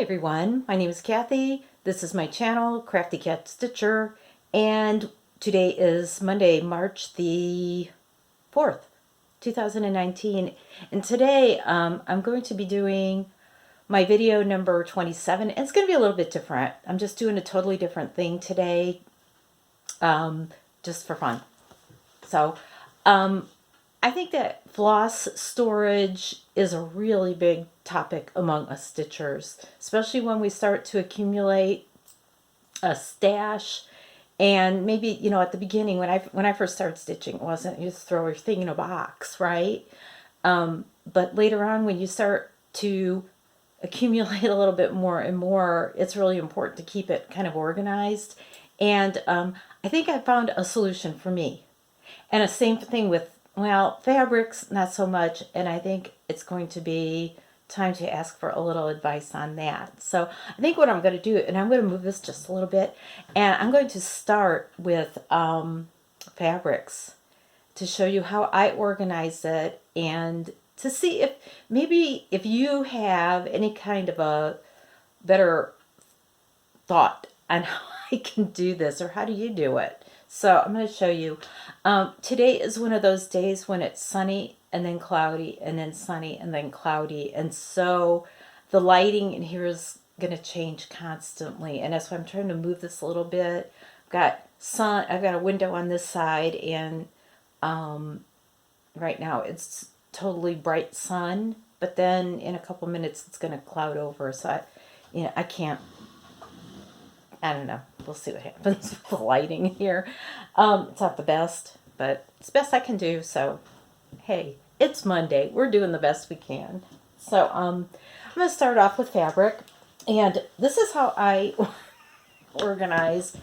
Hi everyone, my name is Kathy. This is my channel, Crafty Cat Stitcher, and today is Monday, March the 4th, 2019. And today I'm going to be doing my video number 27. And it's going to be a little bit different. I'm just doing a totally different thing today, just for fun. So I think that floss storage is a really big topic among us stitchers, especially when we start to accumulate a stash. And maybe, at the beginning when I first started stitching, it wasn't you just throw everything in a box, right? But later on, when you start to accumulate a little bit more and more, it's really important to keep it kind of organized. And I think I found a solution for me. And the same thing with, well, fabrics, not so much. And I think it's going to be time to ask for a little advice on that. So I think what I'm going to do, and I'm going to move this just a little bit, and I'm going to start with fabrics to show you how I organize it and to see if maybe if you have any kind of a better thought on how I can do this, or how do you do it. So I'm going to show you. Today is one of those days when it's sunny and then cloudy and then sunny and then cloudy. And so the lighting in here is going to change constantly. And that's why I'm trying to move this a little bit. I've got a window on this side, and right now it's totally bright sun. But then in a couple minutes it's going to cloud over. So I can't. I don't know. We'll see what happens with the lighting here. It's not the best, but it's the best I can do. So, hey, it's Monday. We're doing the best we can. So, I'm going to start off with fabric. And this is how I organize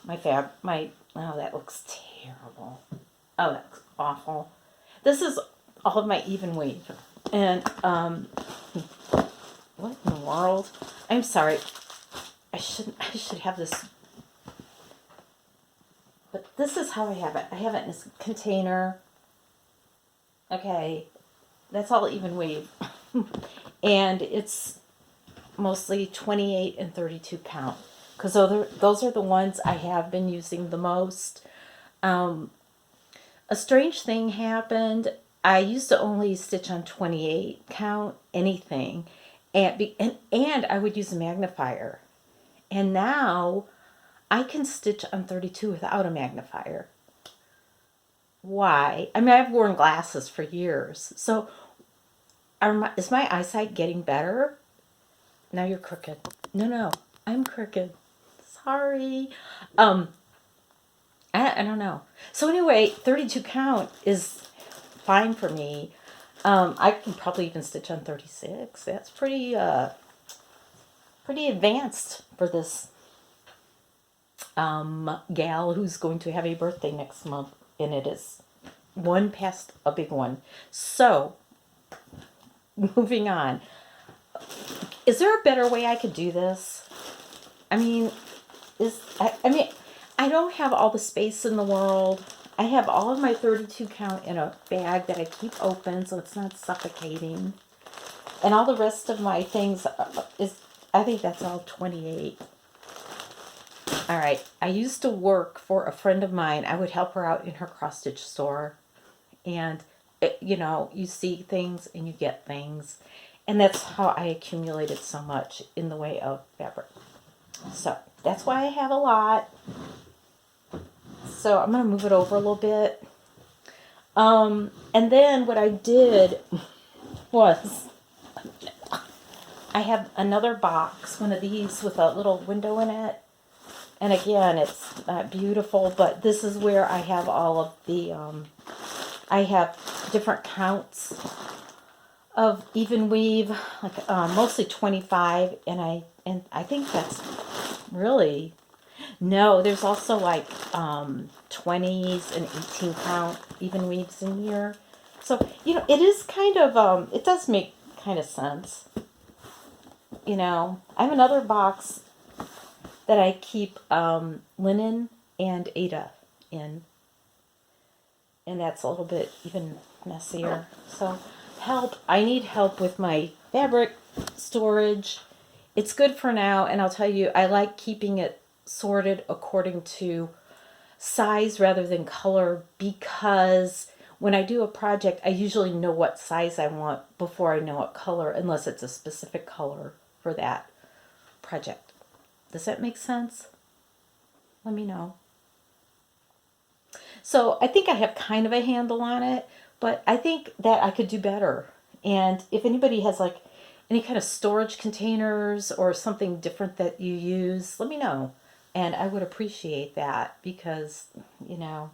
my oh, that looks terrible. Oh, that looks awful. This is all of my even weave. And, what in the world? I'm sorry. I should have this, but this is how I have it. I have it in this container. Okay, that's all even weave. And it's mostly 28 and 32 count, because those are the ones I have been using the most. A strange thing happened. I used to only stitch on 28 count anything, and I would use a magnifier. And now I can stitch on 32 without a magnifier. Why? I mean, I've worn glasses for years. So is my eyesight getting better? Now you're crooked. No, I'm crooked. Sorry. I don't know. So anyway, 32 count is fine for me. I can probably even stitch on 36. That's pretty advanced for this gal who's going to have a birthday next month, and it is one past a big one. So moving on, is there a better way I could do this? I mean, I don't have all the space in the world. I have all of my 32 count in a bag that I keep open so it's not suffocating, and all the rest of my things I think that's all 28. All right. I used to work for a friend of mine. I would help her out in her cross-stitch store. And, you see things and you get things. And that's how I accumulated so much in the way of fabric. So that's why I have a lot. So I'm going to move it over a little bit. And then what I did was, I have another box, one of these with a little window in it. And again, it's not beautiful, but this is where I have all of the, I have different counts of even weave, like mostly 25, and I think that's really, no, there's also like 20s and 18 count even weaves in here. So, it is kind of, it does make kind of sense. I have another box that I keep linen and Ada in. And that's a little bit even messier. So I need help with my fabric storage it's good for now. And I'll tell you, I like keeping it sorted according to size rather than color, because when I do a project, I usually know what size I want before I know what color, unless it's a specific color for that project. Does that make sense? Let me know. So I think I have kind of a handle on it, but I think that I could do better. And if anybody has like any kind of storage containers or something different that you use, let me know. And I would appreciate that, because, you know,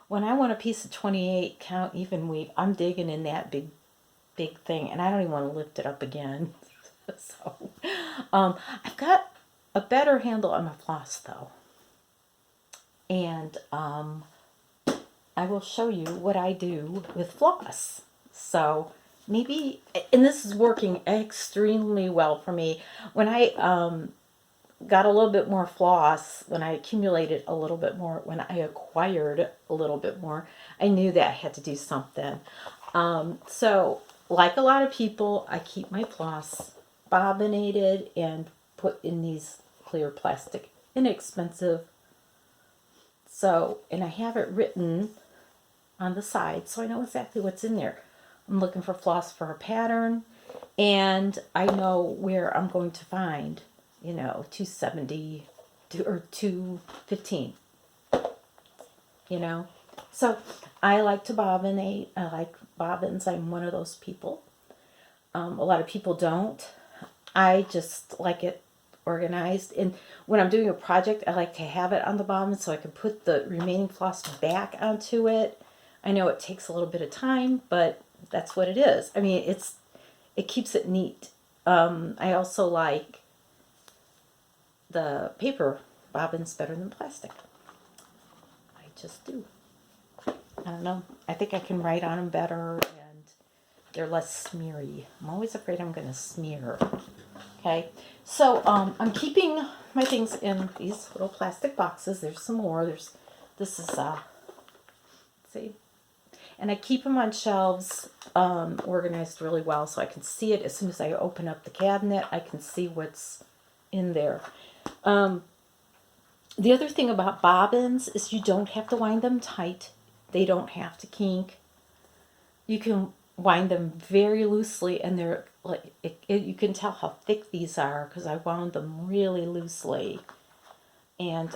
when I want a piece of 28 count even weave, I'm digging in that big thing, and I don't even want to lift it up again. So I've got a better handle on my floss though. And I will show you what I do with floss. So maybe, and this is working extremely well for me. When I got a little bit more floss, when I accumulated a little bit more, when I acquired a little bit more, I knew that I had to do something. So like a lot of people, I keep my floss bobbinated and put in these clear plastic, inexpensive. So, and I have it written on the side, so I know exactly what's in there. I'm looking for floss for a pattern, and I know where I'm going to find, you know, 270 or 215, you know. So I like to bobbinate. I like bobbins. I'm one of those people. A lot of people don't. I just like it organized. And when I'm doing a project, I like to have it on the bobbin so I can put the remaining floss back onto it. I know it takes a little bit of time, but that's what it is. I mean, it keeps it neat. I also like the paper bobbins better than plastic. I just do. I don't know. I think I can write on them better, and they're less smeary. I'm always afraid I'm going to smear. Okay, so I'm keeping my things in these little plastic boxes. There's some more. This is let's see, and I keep them on shelves, organized really well, so I can see it as soon as I open up the cabinet. I can see what's in there. The other thing about bobbins is you don't have to wind them tight. They don't have to kink. You can wind them very loosely, and they're like you can tell how thick these are because I wound them really loosely. And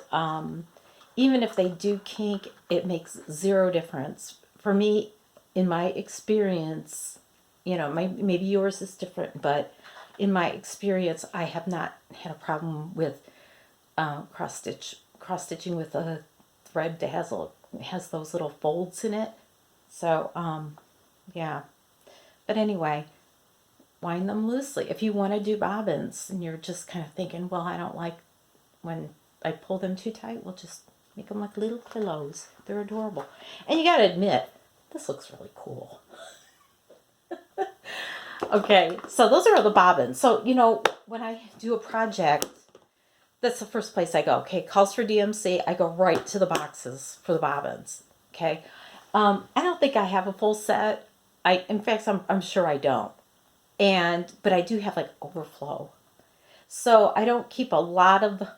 even if they do kink, it makes zero difference for me. In my experience, you know, maybe yours is different, but in my experience, I have not had a problem with cross stitching with a thread that has those little folds in it. So yeah. But anyway, wind them loosely. If you want to do bobbins and you're just kind of thinking, well, I don't like when I pull them too tight, we'll just make them like little pillows. They're adorable. And you got to admit, this looks really cool. Okay, so those are all the bobbins. So, you know, when I do a project, that's the first place I go. Okay, calls for DMC. I go right to the boxes for the bobbins. Okay. I don't think I have a full set. In fact, I'm sure I don't. But I do have like overflow. So I don't keep I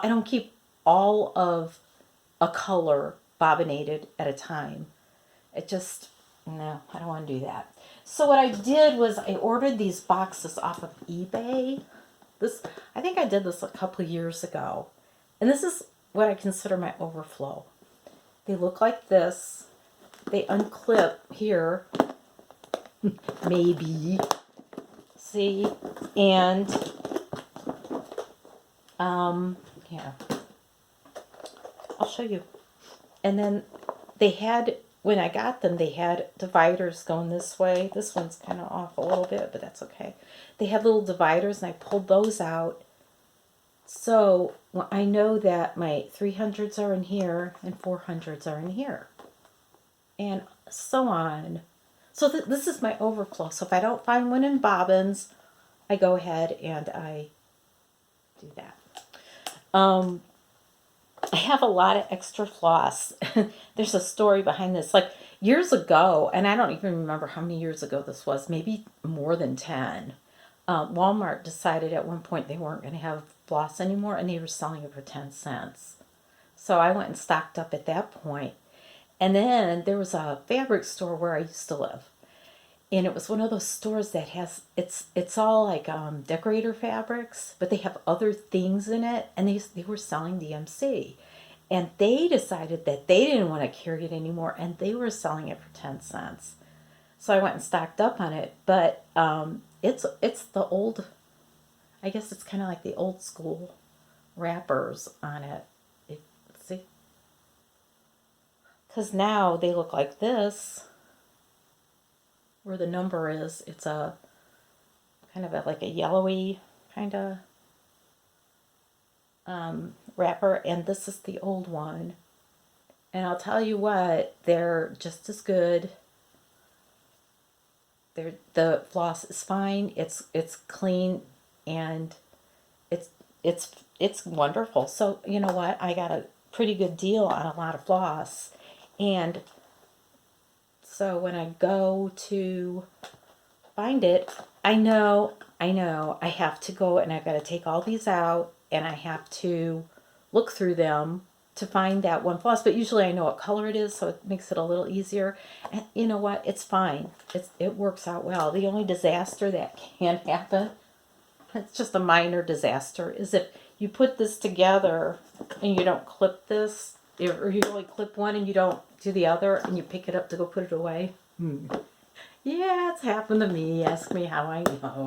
don't keep all of a color bobbinated at a time. No, I don't want to do that. So what I did was I ordered these boxes off of eBay. I think I did this a couple of years ago. And this is what I consider my overflow. They look like this. They unclip here. Maybe. See? And here. I'll show you. And then when I got them, they had dividers going this way. This one's kind of off a little bit, but that's okay. They had little dividers, and I pulled those out. So I know that my 300s are in here and 400s are in here. And so on. So this is my overflow. So if I don't find one in bobbins, I go ahead and I do that. I have a lot of extra floss. There's a story behind this. Like years ago, and I don't even remember how many years ago this was, maybe more than 10. Walmart decided at one point they weren't going to have floss anymore, and they were selling it for 10 cents. So I went and stocked up at that point. And then there was a fabric store where I used to live. And it was one of those stores that has, it's all like decorator fabrics, but they have other things in it, and they were selling DMC. And they decided that they didn't want to carry it anymore, and they were selling it for 10 cents. So I went and stocked up on it, but it's the old, I guess it's kind of like the old school wrappers on it. See? Because now they look like this, where the number is. It's a kind of like a yellowy kind of wrapper, and this is the old one. And I'll tell you what, they're just as good. The floss is fine. It's clean, and it's wonderful. So you know what? I got a pretty good deal on a lot of floss, and so when I go to find it, I know I have to go and I've got to take all these out, and I have to look through them to find that one floss, but usually I know what color it is, so it makes it a little easier. And you know what? It's fine. It works out well. The only disaster that can happen, it's just a minor disaster, is if you put this together and you don't clip this, or you only clip one and you don't do the other, and you pick it up to go put it away. Yeah, it's happened to me. Ask me how I know.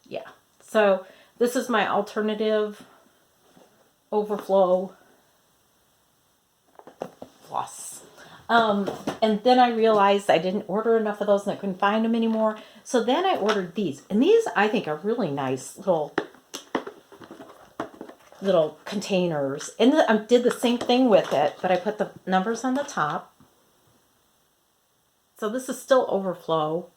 Yeah. So this is my alternative overflow floss. And then I realized I didn't order enough of those and I couldn't find them anymore. So then I ordered these. And these I think are really nice little containers. And I did the same thing with it, but I put the numbers on the top. So this is still overflow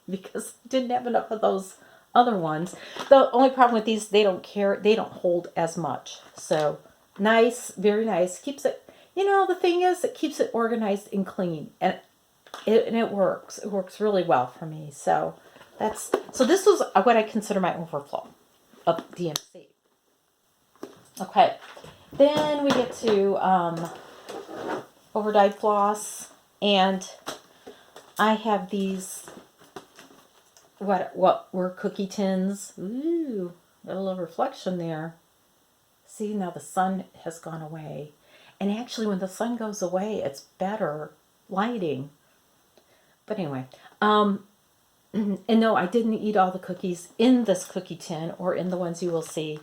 because I didn't have enough of those other ones. The only problem with these, they don't hold as much. So nice, very nice. Keeps it, the thing is, it keeps it organized and clean, and it works. It works really well for me. So this was what I consider my overflow of DMC. Okay, then we get to overdyed floss, and I have these, what were cookie tins. Ooh, a little reflection there. See, now the sun has gone away. And actually, when the sun goes away, it's better lighting. But anyway, and no, I didn't eat all the cookies in this cookie tin or in the ones you will see.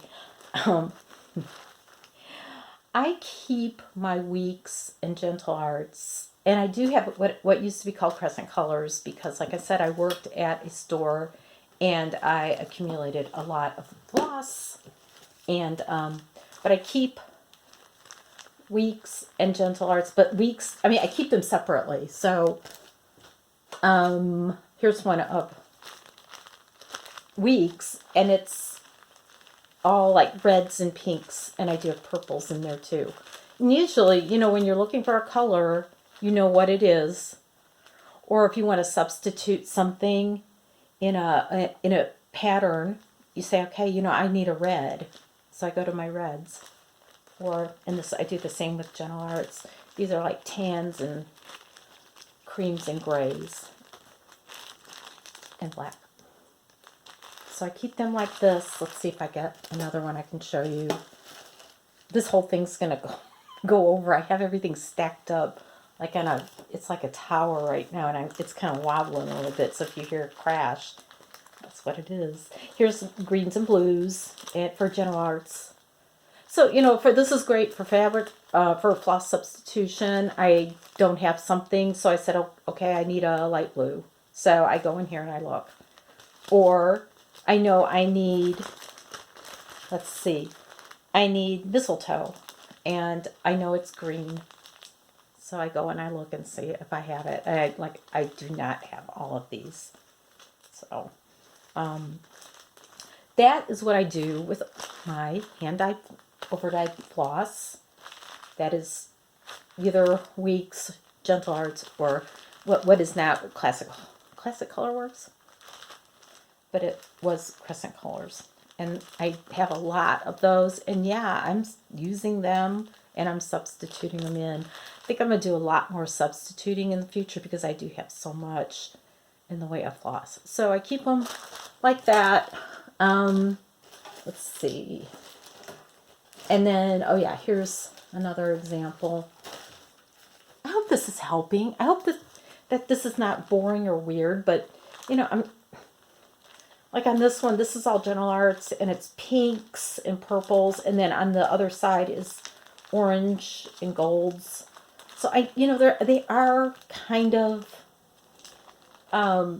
I keep my Weeks and Gentle Arts, and I do have what used to be called Crescent Colors, because like I said, I worked at a store and I accumulated a lot of floss, and but I keep Weeks and Gentle Arts, but Weeks, I keep them separately. So here's one of Weeks, and it's all like reds and pinks, and I do have purples in there too. And usually, when you're looking for a color, you know what it is. Or if you want to substitute something in a pattern, you say, okay, I need a red. So I go to my reds. I do the same with Gentle Arts. These are like tans and creams and grays and black. So I keep them like this. Let's see if I get another one I can show you. This whole thing's going to go over. I have everything stacked up like it's like a tower right now, and it's kind of wobbling a little bit. So if you hear it crash, that's what it is. Here's greens and blues for Gentle Arts. So, this is great for fabric, for floss substitution. I don't have something, so I said, oh, okay, I need a light blue. So I go in here and I look. Or I know I need, I need mistletoe, and I know it's green. So I go and I look and see if I have it. I do not have all of these. So that is what I do with my hand-dyed, overdyed floss. That is either Weeks, Gentle Arts, or what is now Classic Color Works. but it was crescent colors. And I have a lot of those. And yeah, I'm using them and I'm substituting them in. I think I'm going to do a lot more substituting in the future because I do have so much in the way of floss. So I keep them like that. Let's see. And then, oh yeah, here's another example. I hope this is helping. I hope that this is not boring or weird, but you know, I'm like on this one, this is all Gentle Arts and it's pinks and purples. And then on the other side is orange and golds. So you know, they are kind of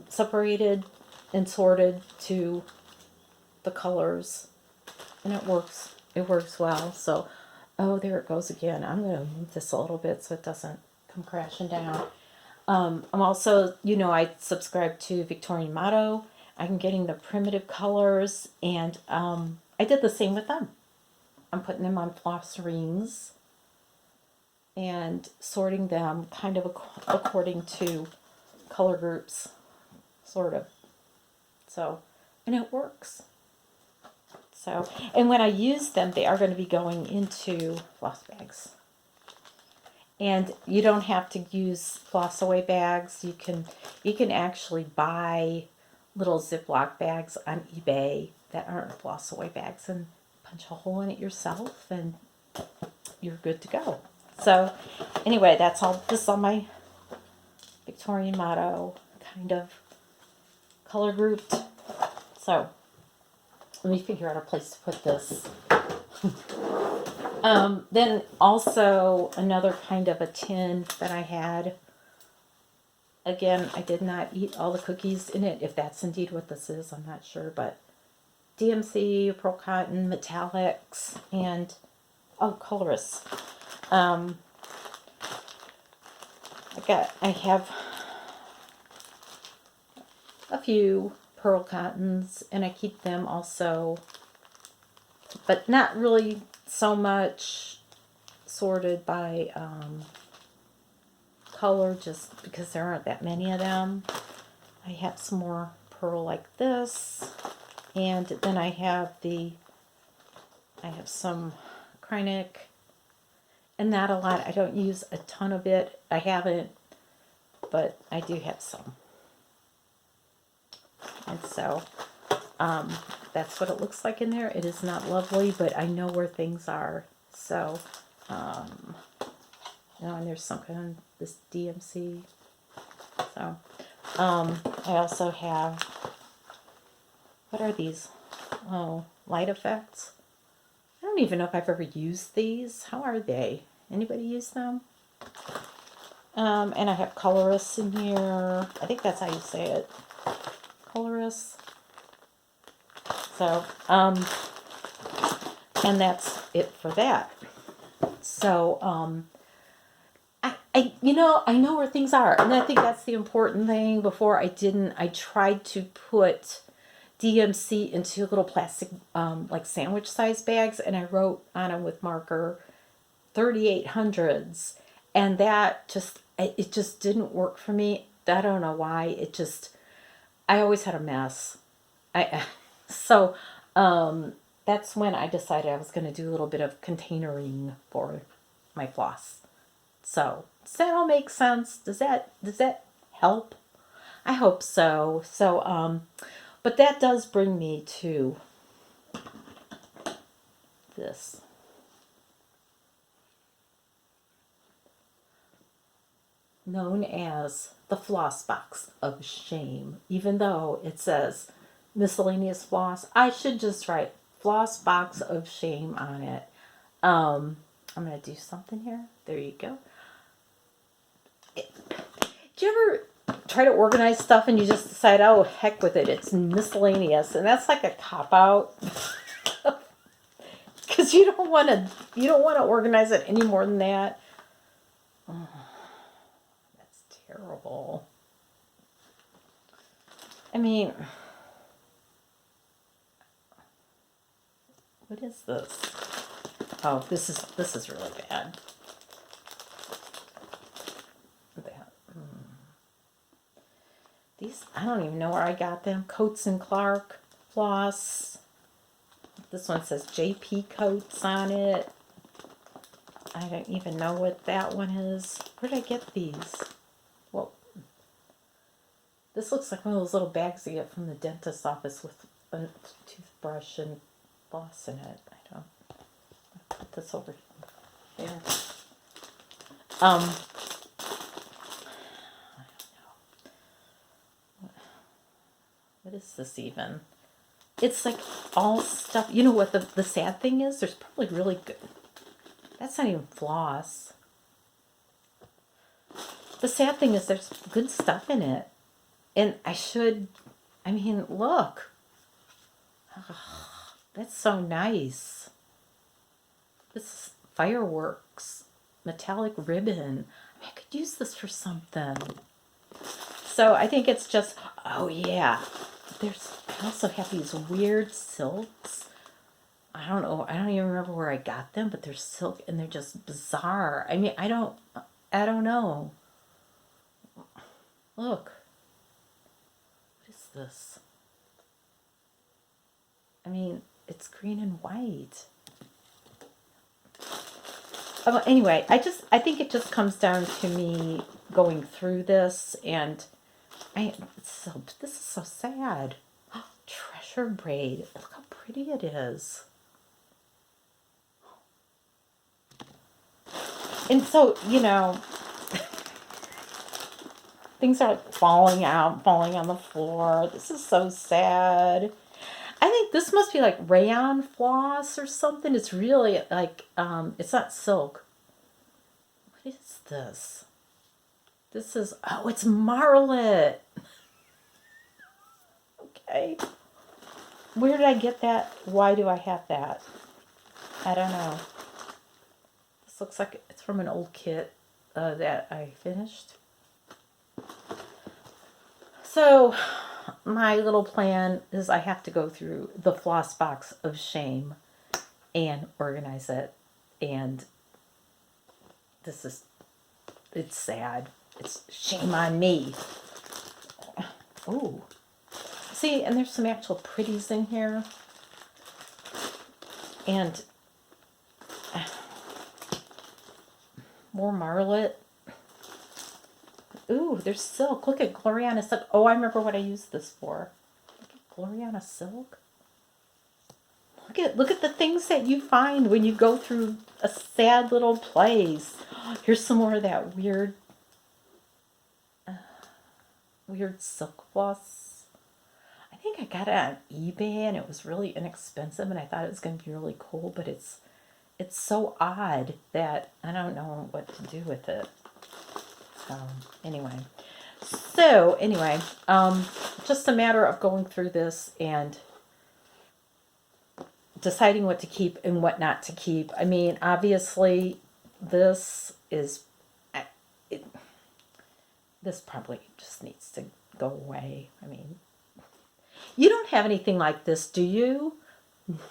separated and sorted to the colors, and it works well. So, oh, there it goes again. I'm going to move this a little bit so it doesn't come crashing down. I'm also, you know, I subscribe to Victorian Motto. I'm getting the primitive colors, and I did the same with them. I'm putting them on floss rings and sorting them kind of according to color groups, sort of. So, and it works. So, and when I use them, they are going to be going into floss bags. And you don't have to use floss away bags. You can actually buy little Ziploc bags on eBay that aren't floss away bags and punch a hole in it yourself and you're good to go. So anyway, this is all my Victorian Motto kind of color grouped. So let me figure out a place to put this. Then also another kind of a tin that I had. Again, I did not eat all the cookies in it. If that's indeed what this is, I'm not sure. But DMC, Pearl Cotton, Metallics, and colorists. I have a few Pearl Cottons, and I keep them also, but not really so much sorted by color, just because there aren't that many of them. I have some more pearl like this, and then I have some Kreinik, and not a lot. I don't use a ton of it. I haven't, but I do have some. And so that's what it looks like in there. It is not lovely, but I know where things are. So, and there's some kind of this DMC. So, I also have, what are these? Oh, light effects. I don't even know if I've ever used these. How are they? Anybody use them? And I have colorists in here. I think that's how you say it. Colorists. So, and that's it for that. So, I know where things are, and I think that's the important thing. Before I tried to put DMC into little plastic, like sandwich size bags, and I wrote on them with marker 3800s, and it just didn't work for me. I don't know why. I always had a mess. So that's when I decided I was going to do a little bit of containering for my floss. So does that all make sense? Does that help? I hope so. So but that does bring me to this. Known as the floss box of shame. Even though it says miscellaneous floss, I should just write floss box of shame on it. I'm going to do something here. There you go. Do you ever try to organize stuff and you just decide, oh, heck with it, it's miscellaneous? And that's like a cop-out. Because you don't want to organize it any more than that. Oh, that's terrible. I mean, what is this? Oh, this is really bad. I don't even know where I got them. Coats and Clark, Floss. This one says JP Coats on it. I don't even know what that one is. Where did I get these? Well, this looks like one of those little bags you get from the dentist's office with a toothbrush and floss in it. I don't. I'll put this over here. I don't know. What is this even? It's like all stuff. You know what the sad thing is? There's probably really good. That's not even floss. The sad thing is there's good stuff in it. And I mean, look. Oh, that's so nice. This is fireworks, metallic ribbon. I mean, I could use this for something. So I think it's just, oh yeah. I also have these weird silks. I don't know. I don't even remember where I got them, but they're silk and they're just bizarre. I mean, I don't know. Look. What is this? I mean, it's green and white. Oh, anyway, I think it just comes down to me going through this, and this is so sad. Treasure braid. Look how pretty it is. And so, things are like falling out, falling on the floor. This is so sad. I think this must be like rayon floss or something. It's really like, it's not silk. What is this? This is, oh, it's marlet. Okay. Where did I get that? Why do I have that? I don't know. This looks like it's from an old kit that I finished. So my little plan is I have to go through the floss box of shame and organize it. And it's sad. It's shame on me. Oh. See, and there's some actual pretties in here. And more marlet. Ooh, there's silk. Look at Gloriana silk. Oh, I remember what I used this for. Look at Gloriana silk. Look at the things that you find when you go through a sad little place. Here's some more of that weird silk floss. I think I got it on eBay and it was really inexpensive and I thought it was going to be really cool, but it's so odd that I don't know what to do with it. Anyway, just a matter of going through this and deciding what to keep and what not to keep. I mean, obviously, this probably just needs to go away. I mean, you don't have anything like this, do you?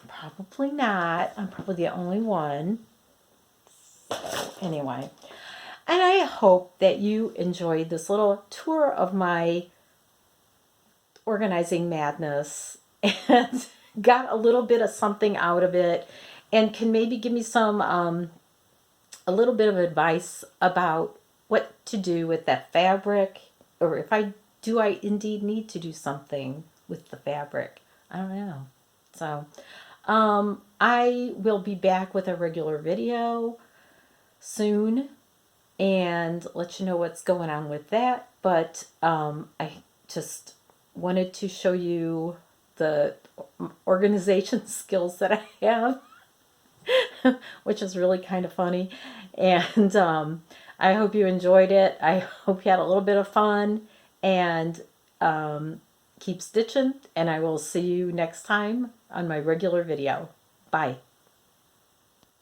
Probably not. I'm probably the only one. So, anyway. And I hope that you enjoyed this little tour of my organizing madness and got a little bit of something out of it and can maybe give me some, a little bit of advice about what to do with that fabric, or if I indeed need to do something with the fabric. I don't know. So, I will be back with a regular video soon and let you know what's going on with that. But I just wanted to show you the organization skills that I have, which is really kind of funny. And I hope you enjoyed it. I hope you had a little bit of fun, and keep stitching, and I will see you next time on my regular video. Bye.